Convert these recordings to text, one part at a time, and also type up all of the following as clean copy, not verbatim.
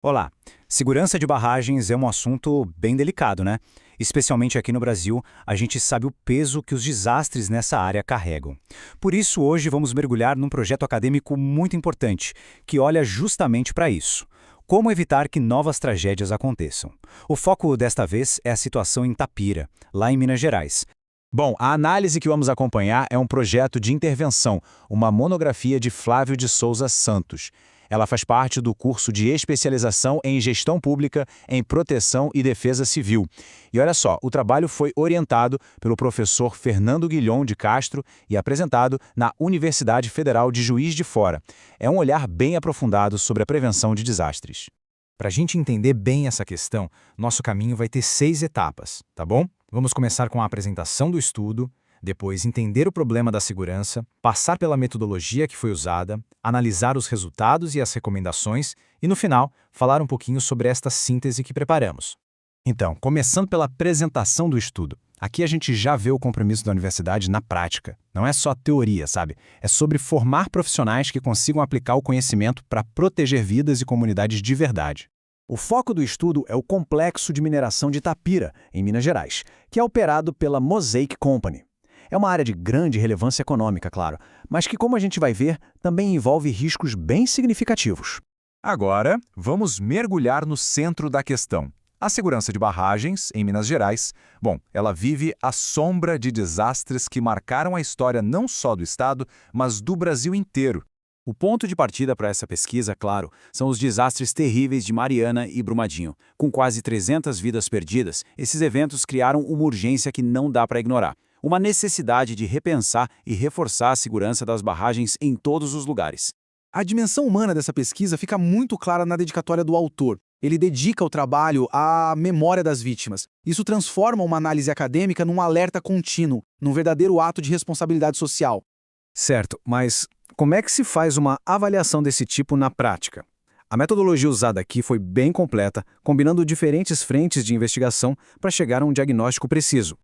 Olá, segurança de barragens é um assunto bem delicado, né? Especialmente aqui no Brasil, a gente sabe o peso que os desastres nessa área carregam. Por isso, hoje vamos mergulhar num projeto acadêmico muito importante, que olha justamente para isso. Como evitar que novas tragédias aconteçam? O foco desta vez é a situação em Tapira, lá em Minas Gerais. Bom, a análise que vamos acompanhar é um projeto de intervenção, uma monografia de Flávio de Souza Santos. Ela faz parte do curso de especialização em gestão pública em proteção e defesa civil. E olha só, o trabalho foi orientado pelo professor Fernando Guilhom de Castro e apresentado na Universidade Federal de Juiz de Fora. É um olhar bem aprofundado sobre a prevenção de desastres. Para a gente entender bem essa questão, nosso caminho vai ter 6 etapas, tá bom? Vamos começar com a apresentação do estudo, depois entender o problema da segurança, passar pela metodologia que foi usada, analisar os resultados e as recomendações e, no final, falar um pouquinho sobre esta síntese que preparamos. Então, começando pela apresentação do estudo. Aqui a gente já vê o compromisso da universidade na prática. Não é só teoria, sabe? É sobre formar profissionais que consigam aplicar o conhecimento para proteger vidas e comunidades de verdade. O foco do estudo é o complexo de mineração de Tapira, em Minas Gerais, que é operado pela Mosaic Company. É uma área de grande relevância econômica, claro, mas que, como a gente vai ver, também envolve riscos bem significativos. Agora, vamos mergulhar no centro da questão. A segurança de barragens, em Minas Gerais, bom, ela vive à sombra de desastres que marcaram a história não só do estado, mas do Brasil inteiro. O ponto de partida para essa pesquisa, claro, são os desastres terríveis de Mariana e Brumadinho. Com quase 300 vidas perdidas, esses eventos criaram uma urgência que não dá para ignorar. Uma necessidade de repensar e reforçar a segurança das barragens em todos os lugares. A dimensão humana dessa pesquisa fica muito clara na dedicatória do autor. Ele dedica o trabalho à memória das vítimas. Isso transforma uma análise acadêmica num alerta contínuo, num verdadeiro ato de responsabilidade social. Certo, mas como é que se faz uma avaliação desse tipo na prática? A metodologia usada aqui foi bem completa, combinando diferentes frentes de investigação para chegar a um diagnóstico preciso.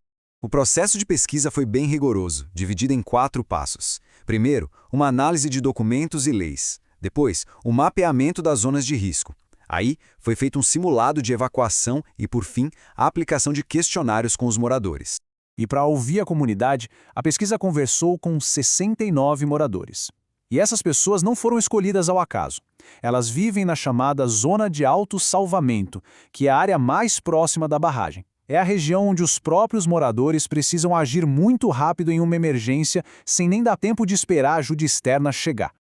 O processo de pesquisa foi bem rigoroso, dividido em 4 passos. Primeiro, uma análise de documentos e leis. Depois, o mapeamento das zonas de risco. Aí, foi feito um simulado de evacuação e, por fim, a aplicação de questionários com os moradores. E para ouvir a comunidade, a pesquisa conversou com 69 moradores. E essas pessoas não foram escolhidas ao acaso. Elas vivem na chamada Zona de Autossalvamento, que é a área mais próxima da barragem. É a região onde os próprios moradores precisam agir muito rápido em uma emergência, sem nem dar tempo de esperar a ajuda externa chegar.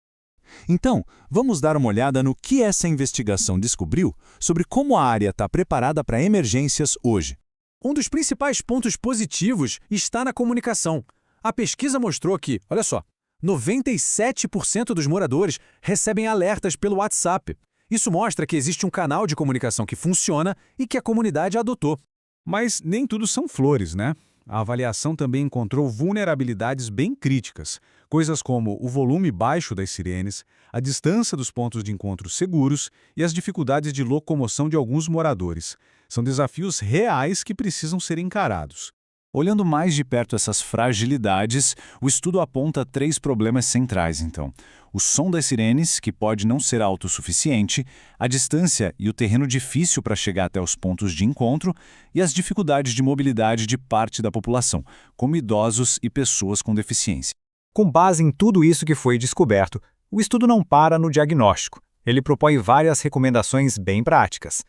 Então, vamos dar uma olhada no que essa investigação descobriu sobre como a área está preparada para emergências hoje. Um dos principais pontos positivos está na comunicação. A pesquisa mostrou que, olha só, 97% dos moradores recebem alertas pelo WhatsApp. Isso mostra que existe um canal de comunicação que funciona e que a comunidade adotou. Mas nem tudo são flores, né? A avaliação também encontrou vulnerabilidades bem críticas, coisas como o volume baixo das sirenes, a distância dos pontos de encontro seguros e as dificuldades de locomoção de alguns moradores. São desafios reais que precisam ser encarados. Olhando mais de perto essas fragilidades, o estudo aponta 3 problemas centrais, então. O som das sirenes, que pode não ser autossuficiente, a distância e o terreno difícil para chegar até os pontos de encontro e as dificuldades de mobilidade de parte da população, como idosos e pessoas com deficiência. Com base em tudo isso que foi descoberto, o estudo não para no diagnóstico. Ele propõe várias recomendações bem práticas.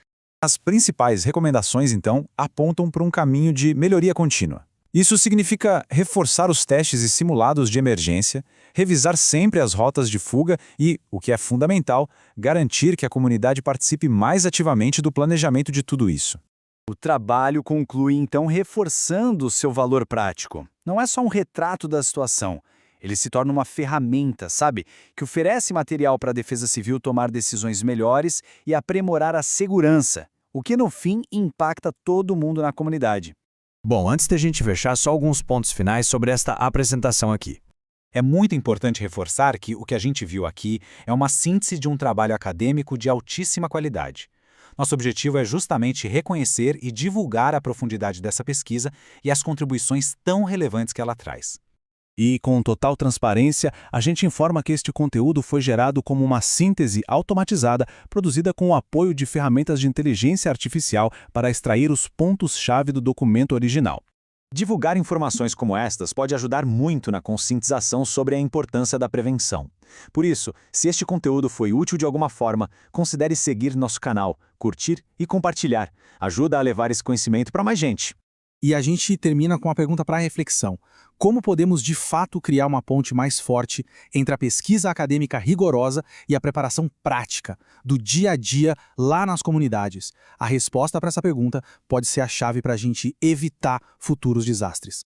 As principais recomendações, então, apontam para um caminho de melhoria contínua. Isso significa reforçar os testes e simulados de emergência, revisar sempre as rotas de fuga e, o que é fundamental, garantir que a comunidade participe mais ativamente do planejamento de tudo isso. O trabalho conclui, então, reforçando o seu valor prático. Não é só um retrato da situação. Ele se torna uma ferramenta, sabe, que oferece material para a Defesa Civil tomar decisões melhores e aprimorar a segurança, o que, no fim, impacta todo mundo na comunidade. Bom, antes da gente fechar, só alguns pontos finais sobre esta apresentação aqui. É muito importante reforçar que o que a gente viu aqui é uma síntese de um trabalho acadêmico de altíssima qualidade. Nosso objetivo é justamente reconhecer e divulgar a profundidade dessa pesquisa e as contribuições tão relevantes que ela traz. E, com total transparência, a gente informa que este conteúdo foi gerado como uma síntese automatizada produzida com o apoio de ferramentas de inteligência artificial para extrair os pontos-chave do documento original. Divulgar informações como estas pode ajudar muito na conscientização sobre a importância da prevenção. Por isso, se este conteúdo foi útil de alguma forma, considere seguir nosso canal, curtir e compartilhar. Ajuda a levar esse conhecimento para mais gente. E a gente termina com uma pergunta para reflexão. Como podemos, de fato, criar uma ponte mais forte entre a pesquisa acadêmica rigorosa e a preparação prática, do dia a dia, lá nas comunidades? A resposta para essa pergunta pode ser a chave para a gente evitar futuros desastres.